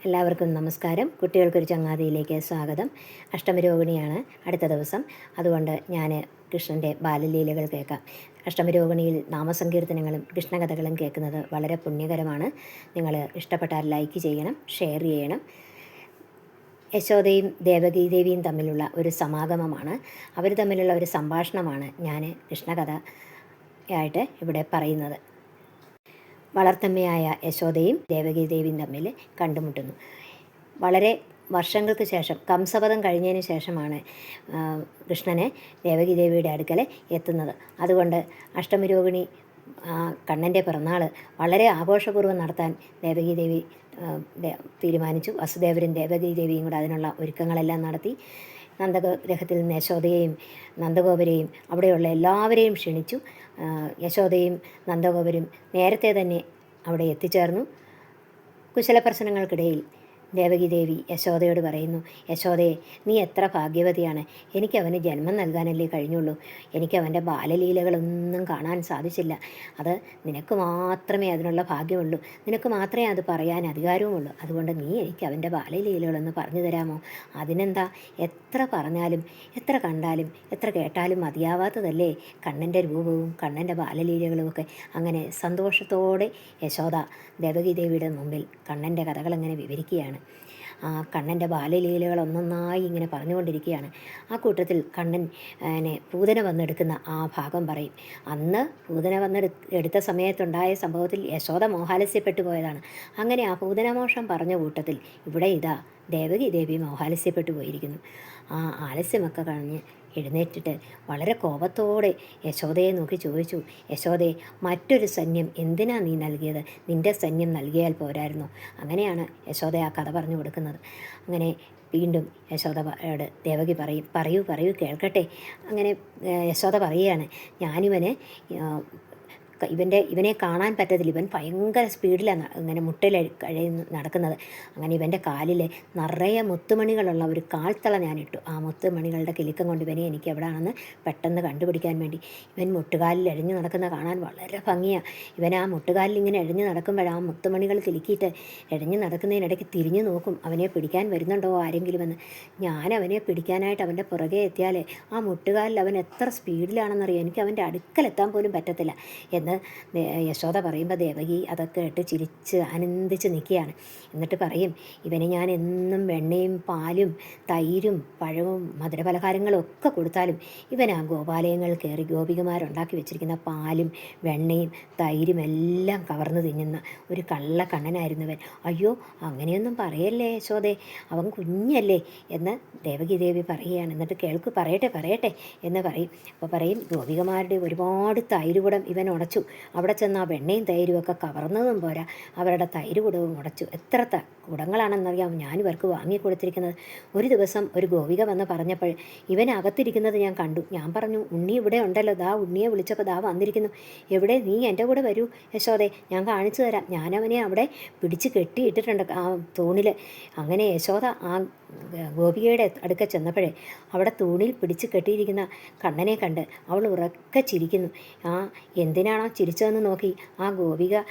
എല്ലാവർക്കും നമസ്കാരം. കുട്ടികൾക്കൊരു ചങ്ങാതിയിലേക്ക് സ്വാഗതം. അഷ്ടമിരോഹിണിയാണ് അടുത്ത ദിവസം. അതുകൊണ്ട് ഞാൻ കൃഷ്ണൻ്റെ ബാലലീലകൾ കേൾക്കാം. അഷ്ടമിരോഹിണിയിൽ നാമസങ്കീർത്തനങ്ങളും കൃഷ്ണകഥകളും കേൾക്കുന്നത് വളരെ പുണ്യകരമാണ്. നിങ്ങൾ ഇഷ്ടപ്പെട്ടാൽ ലൈക്ക് ചെയ്യണം, ഷെയർ ചെയ്യണം. യശോദയും ദേവകീദേവിയും തമ്മിലുള്ള ഒരു സമാഗമമാണ്. അവർ തമ്മിലുള്ള ഒരു സംഭാഷണമാണ് ഞാൻ കൃഷ്ണകഥ ആയിട്ട് ഇവിടെ പറയുന്നത്. വളർത്തമ്മയായ യശോദയും ദേവകീദേവിയും തമ്മിൽ കണ്ടുമുട്ടുന്നു. വളരെ വർഷങ്ങൾക്ക് ശേഷം, കംസവധം കഴിഞ്ഞതിന് ശേഷമാണ് കൃഷ്ണനെ ദേവകീദേവിയുടെ അടുക്കൽ എത്തുന്നത്. അതുകൊണ്ട് അഷ്ടമിരോഹിണി കണ്ണൻ്റെ പിറന്നാൾ വളരെ ആഘോഷപൂർവ്വം നടത്താൻ ദേവകീദേവി തീരുമാനിച്ചു. വസുദേവരും ദേവകീദേവിയും കൂടെ അതിനുള്ള ഒരുക്കങ്ങളെല്ലാം നടത്തി. നന്ദഗ്രഹത്തിൽ നിന്ന് യശോദയെയും നന്ദഗോപരെയും അവിടെയുള്ള എല്ലാവരെയും ക്ഷണിച്ചു. യശോദയും നന്ദഗോപരും നേരത്തെ തന്നെ അവിടെ എത്തിച്ചേർന്നു. കുശലപ്രശ്നങ്ങൾക്കിടയിൽ ദേവകീദേവി യശോദയോട് പറയുന്നു, യശോദയെ, നീ എത്ര ഭാഗ്യവതിയാണ്. എനിക്കവന് ജന്മം നൽകാനല്ലേ കഴിഞ്ഞുള്ളൂ. എനിക്കവൻ്റെ ബാലലീലകളൊന്നും കാണാൻ സാധിച്ചില്ല. അത് നിനക്ക് മാത്രമേ അതിനുള്ള ഭാഗ്യമുള്ളൂ. നിനക്ക് മാത്രമേ അത് പറയാൻ അധികാരവുമുള്ളൂ. അതുകൊണ്ട് നീ എനിക്ക് അവൻ്റെ ബാലലീലകളൊന്ന് പറഞ്ഞു തരാമോ? അതിനെന്താ, എത്ര പറഞ്ഞാലും എത്ര കണ്ടാലും എത്ര കേട്ടാലും മതിയാവാത്തതല്ലേ കണ്ണൻ്റെ രൂപവും കണ്ണൻ്റെ ബാലലീലകളുമൊക്കെ. അങ്ങനെ സന്തോഷത്തോടെ യശോദ ദേവകീദേവിയുടെ മുമ്പിൽ കണ്ണൻ്റെ കഥകളങ്ങനെ വിവരിക്കുകയാണ്. ആ കണ്ണൻ്റെ ബാലലീലകൾ ഒന്നൊന്നായി ഇങ്ങനെ പറഞ്ഞുകൊണ്ടിരിക്കുകയാണ്. ആ കൂട്ടത്തിൽ കണ്ണൻ പൂതന വന്നെടുക്കുന്ന ആ ഭാഗം പറയും. അന്ന് പൂതന എടുത്ത സമയത്തുണ്ടായ സംഭവത്തിൽ യശോദ മോഹാലസ്യപ്പെട്ടു പോയതാണ്. അങ്ങനെ ആ പൂതനമോഷം പറഞ്ഞ കൂട്ടത്തിൽ ഇവിടെ ഇതാ ദേവകീദേവി മോഹാലസ്യപ്പെട്ടു പോയിരിക്കുന്നു. ആ ആലസ്യമൊക്കെ കഴിഞ്ഞ് എഴുന്നേറ്റിട്ട് വളരെ കോപത്തോടെ യശോദയെ നോക്കി ചോദിച്ചു, യശോദയെ, മറ്റൊരു സൈന്യം എന്തിനാ നീ നൽകിയത്? നിൻ്റെ സൈന്യം നൽകിയാൽ പോരായിരുന്നു. അങ്ങനെയാണ് യശോദ ആ കഥ പറഞ്ഞു കൊടുക്കുന്നത്. അങ്ങനെ വീണ്ടും യശോദയോട് ദേവകി പറയൂ കേൾക്കട്ടെ. അങ്ങനെ യശോദ പറയുകയാണ്, ഞാനിവനെ ഇവനെ കാണാൻ പറ്റത്തില്ല. ഇവൻ ഭയങ്കര സ്പീഡിലാണ് ഇങ്ങനെ മുട്ടയിൽ നടക്കുന്നത്. അങ്ങനെ ഇവൻ്റെ കാലിൽ നിറയെ മുത്തുമണികളുള്ള ഒരു കാൽത്തള ഞാനിട്ടു. ആ മുത്തുമണികളുടെ കിലുക്കം കൊണ്ട് ഇവനെ എനിക്ക് എവിടെയാണെന്ന് പെട്ടെന്ന് കണ്ടുപിടിക്കാൻ വേണ്ടി. ഇവൻ മുട്ടുകാലിൽ എഴഞ്ഞു നടക്കുന്ന കാണാൻ വളരെ ഭംഗിയാണ്. ഇവൻ ആ മുട്ടുകാലിൽ ഇങ്ങനെ എഴഞ്ഞു നടക്കുമ്പോൾ ആ മുത്തുമണികൾ കിലുക്കിയിട്ട് എഴഞ്ഞു നടക്കുന്നതിനിടയ്ക്ക് തിരിഞ്ഞു നോക്കും, അവനെ പിടിക്കാൻ വരുന്നുണ്ടോ ആരെങ്കിലും എന്ന്. ഞാൻ അവനെ പിടിക്കാനായിട്ട് അവൻ്റെ പുറകെ എത്തിയാൽ ആ മുട്ടുകാലിൽ അവൻ എത്ര സ്പീഡിലാണെന്നറിയാം. എനിക്ക് അവൻ്റെ അടുക്കലെത്താൻ പോലും പറ്റത്തില്ല എന്ന് യശോദ പറയുമ്പോൾ ദേവകി അതൊക്കെ ഇട്ട് ചിരിച്ച് ആനന്ദിച്ച് നിൽക്കുകയാണ്. എന്നിട്ട് പറയും, ഇവന് ഞാൻ എന്നും വെണ്ണയും പാലും തൈരും പഴവും മധുരപലഹാരങ്ങളും ഒക്കെ കൊടുത്താലും ഇവൻ ആ ഗോപാലയങ്ങൾ കയറി ഗോപികമാരുണ്ടാക്കി വെച്ചിരിക്കുന്ന പാലും വെണ്ണയും തൈരും എല്ലാം കവർന്നു തിന്നുന്ന ഒരു കള്ളക്കണ്ണനായിരുന്നു ഇവൻ. അയ്യോ, അങ്ങനെയൊന്നും പറയല്ലേ യശോദേ, അവൻ കുഞ്ഞല്ലേ എന്ന് ദേവകീദേവി പറയുകയാണ്. എന്നിട്ട് കേൾക്ക്, പറയട്ടെ എന്ന് പറയും. അപ്പോൾ പറയും, ഗോപികമാരുടെ ഒരുപാട് തൈരുകുടം ഇവൻ ഉടച്ചു. അവിടെ ചെന്ന് ആ വെണ്ണയും തൈരും ഒക്കെ കവർന്നതും പോരാ, അവരുടെ തൈരുകുടവും ഉടച്ചു. എത്ര കുടങ്ങളാണെന്നറിയാം ഞാനിവർക്ക് വാങ്ങിക്കൊടുത്തിരിക്കുന്നത്. ഒരു ദിവസം ഒരു ഗോപിക വന്ന് പറഞ്ഞപ്പോൾ ഇവൻ അകത്തിരിക്കുന്നത് ഞാൻ കണ്ടു. ഞാൻ പറഞ്ഞു, ഉണ്ണി ഇവിടെ ഉണ്ടല്ലോ, ദാ ഉണ്ണിയെ വിളിച്ചപ്പോൾ ദാ വന്നിരിക്കുന്നു. എവിടെ? നീ എൻ്റെ കൂടെ വരൂ യശോദേ, ഞാൻ കാണിച്ചു തരാം. ഞാനവനെ അവിടെ പിടിച്ച് കെട്ടിയിട്ടിട്ടുണ്ട് ആ തൂണിൽ. അങ്ങനെ യശോദ ആ ഗോപികയുടെ അടുക്ക ചെന്നപ്പോഴേ അവിടെ തൂണിൽ പിടിച്ച് കെട്ടിയിരിക്കുന്ന കണ്ണനെ കണ്ട് അവൾ ഉറക്കെ ചിരിക്കുന്നു. എന്തിനാണോ ചിരിച്ചതെന്ന് നോക്കി ആ ഗോപിക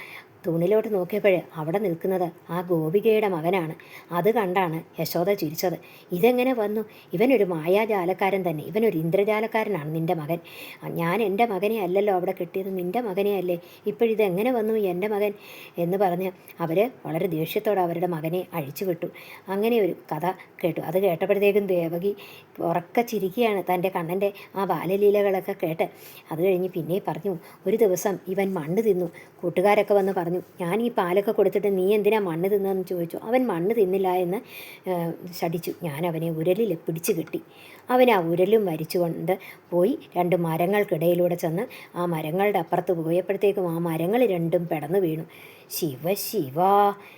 തൂണിലോട്ട് നോക്കിയപ്പോൾ അവിടെ നിൽക്കുന്നത് ആ ഗോപികയുടെ മകനാണ്. അത് കണ്ടാണ് യശോദ ചിരിച്ചത്. ഇതെങ്ങനെ വന്നു? ഇവനൊരു മായാജാലക്കാരൻ തന്നെ, ഇവനൊരു ഇന്ദ്രജാലക്കാരനാണ് നിൻ്റെ മകൻ. ഞാൻ എൻ്റെ മകനെ അല്ലല്ലോ അവിടെ കെട്ടിയത്, നിൻ്റെ മകനെ അല്ലേ. ഇപ്പോഴിതെങ്ങനെ വന്നു എൻ്റെ മകൻ എന്ന് പറഞ്ഞ് അവർ വളരെ ദേഷ്യത്തോടെ അവരുടെ മകനെ അഴിച്ചുവിട്ടു. അങ്ങനെ ഒരു കഥ കേട്ടു. അത് കേട്ടപ്പോഴത്തേക്കും ദേവകി ഉറക്കെ ചിരിക്കുകയാണ് തൻ്റെ കണ്ണൻ്റെ ആ ബാലലീലകളൊക്കെ കേട്ട്. അത് കഴിഞ്ഞ് പിന്നെ പറഞ്ഞു, ഒരു ദിവസം ഇവൻ മണ്ണ് തിന്നു. കൂട്ടുകാരൊക്കെ വന്ന് പറഞ്ഞു, ഞാൻ ഈ പാലൊക്കെ കൊടുത്തിട്ട് നീ എന്തിനാ മണ്ണ് തിന്നതെന്ന് ചോദിച്ചു. അവൻ മണ്ണ് തിന്നില്ല എന്ന് ശഠിച്ചു. ഞാൻ അവനെ ഉരലിൽ പിടിച്ചു കെട്ടി. അവൻ ആ ഉരലും വരിച്ചുകൊണ്ട് പോയി 2 മരങ്ങൾക്കിടയിലൂടെ ചെന്ന് ആ മരങ്ങളുടെ അപ്പുറത്ത് പോയപ്പോഴത്തേക്കും ആ മരങ്ങൾ രണ്ടും പെടന്നു വീണു. ശിവ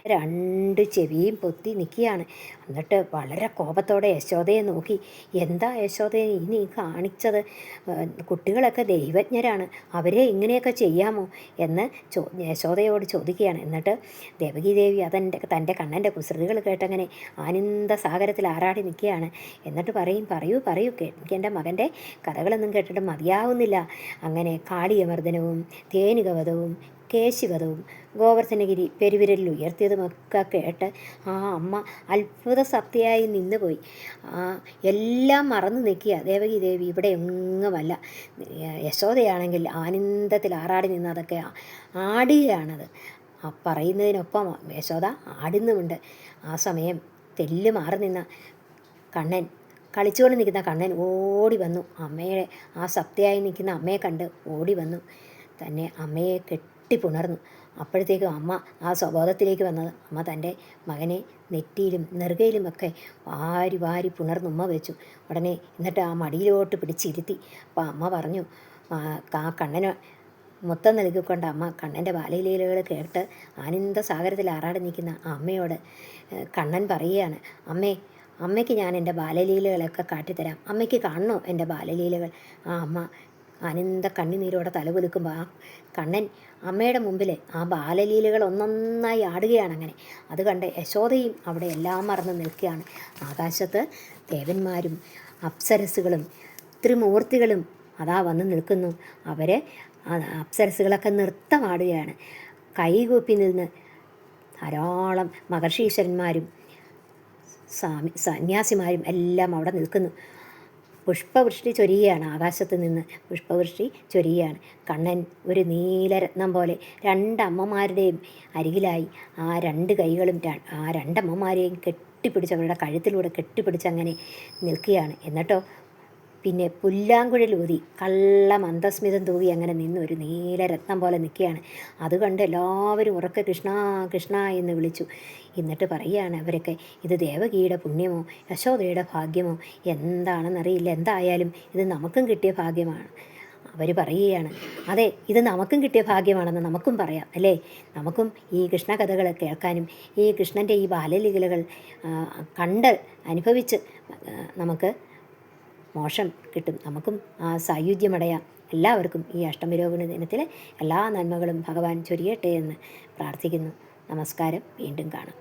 2 ചെവിയും പൊത്തി നിൽക്കുകയാണ്. എന്നിട്ട് വളരെ കോപത്തോടെ യശോദയെ നോക്കി, എന്താ യശോദയെ നീ കാണിച്ചത്? കുട്ടികളൊക്കെ ദൈവജ്ഞരാണ്, അവരെ ഇങ്ങനെയൊക്കെ ചെയ്യാമോ എന്ന് യശോദയോട് ചോദിക്കുകയാണ്. എന്നിട്ട് ദേവകീദേവി തൻ്റെ കണ്ണൻ്റെ കുസൃതികൾ കേട്ടങ്ങനെ ആനന്ദസാഗരത്തിൽ ആറാടി നിൽക്കുകയാണ്. എന്നിട്ട് പറയൂ എനിക്ക് എൻ്റെ മകൻ്റെ കഥകളൊന്നും കേട്ടിട്ട് മതിയാവുന്നില്ല. അങ്ങനെ കാളിയമർദ്ദനവും തേനുകവധവും കേശിവധവും ഗോവർദ്ധനഗിരി പെരുവിരലിൽ ഉയർത്തിയതുമൊക്കെ കേട്ട് ആ അമ്മ അത്ഭുത സത്യയായി നിന്നുപോയി. എല്ലാം മറന്നു നിൽക്കുക ദേവകി ദേവി, ഇവിടെ എങ്ങുമല്ല. യശോദയാണെങ്കിൽ ആനന്ദത്തിൽ ആറാടി നിന്ന് അതൊക്കെ ആടുകയാണത്. പറയുന്നതിനൊപ്പം യശോദ ആടുന്നുമുണ്ട്. ആ സമയം തെല്ല് മാറി നിന്ന കണ്ണൻ, കളിച്ചുകൊണ്ട് നിൽക്കുന്ന കണ്ണൻ ഓടി വന്നു. അമ്മയെ, ആ സത്യയായി നിൽക്കുന്ന അമ്മയെ കണ്ട് ഓടി വന്നു. തന്നെ അമ്മയെ കെട്ടിപ്പുണർന്നു. അപ്പോഴത്തേക്കും അമ്മ ആ സ്വബോധത്തിലേക്ക് വന്നത്. അമ്മ തൻ്റെ മകനെ നെറ്റിയിലും നെറുകയിലുമൊക്കെ വാരി വാരി പുണർന്ന് ഉമ്മ വെച്ചു. ഉടനെ എന്നിട്ട് ആ മടിയിലോട്ട് പിടിച്ചിരുത്തി. അപ്പോൾ അമ്മ പറഞ്ഞു, ആ കണ്ണന് മൊത്തം നൽകിക്കൊണ്ട് അമ്മ കണ്ണൻ്റെ ബാലലീലകൾ കേട്ട് ആനന്ദസാഗരത്തിൽ ആറാടി നിൽക്കുന്ന അമ്മയോട് കണ്ണൻ പറയുകയാണ്, അമ്മയ്ക്ക് ഞാൻ എൻ്റെ ബാലലീലകളൊക്കെ കാട്ടിത്തരാം, അമ്മയ്ക്ക് കാണണോ എൻ്റെ ബാലലീലകൾ? ആ അമ്മ ആനന്ദ കണ്ണുനീരോടെ തലകുലുക്കുമ്പോൾ ആ കണ്ണൻ അമ്മയുടെ മുമ്പിൽ ആ ബാലലീലകൾ ഒന്നൊന്നായി ആടുകയാണ്. അങ്ങനെ അത് കണ്ട് യശോദയും അവിടെ എല്ലാം മറന്ന് നിൽക്കുകയാണ്. ആകാശത്ത് ദേവന്മാരും അപ്സരസുകളും ത്രിമൂർത്തികളും അതാ വന്ന് നിൽക്കുന്നു. അവരെ അപ്സരസുകളൊക്കെ നൃത്തമാടുകയാണ്. കൈകൂപ്പി നിന്ന് ധാരാളം മഹർഷീശ്വരന്മാരും സന്യാസിമാരും എല്ലാം അവിടെ നിൽക്കുന്നു. പുഷ്പവൃഷ്ടി ചൊരിയുകയാണ്. ആകാശത്ത് നിന്ന് പുഷ്പവൃഷ്ടി ചൊരിയുകയാണ്. കണ്ണൻ ഒരു നീലരത്നം പോലെ രണ്ടമ്മമാരുടെയും അരികിലായി ആ രണ്ട് കൈകളും ആ രണ്ടമ്മമാരെയും കെട്ടിപ്പിടിച്ച് അവരുടെ കഴുത്തിലൂടെ കെട്ടിപ്പിടിച്ചങ്ങനെ നിൽക്കുകയാണ്. എന്നിട്ടോ പിന്നെ പുല്ലാങ്കുഴലൂതി കള്ള മന്ദസ്മിതം തൂകി അങ്ങനെ നിന്ന് ഒരു നീലരത്നം പോലെ നിൽക്കുകയാണ്. അത് കണ്ട് എല്ലാവരും ഉറക്കെ കൃഷ്ണ കൃഷ്ണ എന്ന് വിളിച്ചു. എന്നിട്ട് പറയുകയാണ് അവരൊക്കെ, ഇത് ദേവകിയുടെ പുണ്യമോ യശോദയുടെ ഭാഗ്യമോ എന്താണെന്നറിയില്ല, എന്തായാലും ഇത് നമുക്കും കിട്ടിയ ഭാഗ്യമാണ്. അവർ പറയുകയാണ്, അതെ, ഇത് നമുക്കും കിട്ടിയ ഭാഗ്യമാണെന്ന് നമുക്കും പറയാം അല്ലേ. നമുക്കും ഈ കൃഷ്ണകഥകൾ കേൾക്കാനും ഈ കൃഷ്ണൻ്റെ ഈ ബാലലീലകൾ കണ്ട് അനുഭവിച്ച് നമുക്ക് മോക്ഷം കിട്ടും, നമുക്കും ആ സായുജ്യമടയാം. എല്ലാവർക്കും ഈ അഷ്ടമിരോഹിണി ദിനത്തിലെ എല്ലാ നന്മകളും ഭഗവാൻ ചൊരിയട്ടെ എന്ന് പ്രാർത്ഥിക്കുന്നു. നമസ്കാരം. വീണ്ടും കാണാം.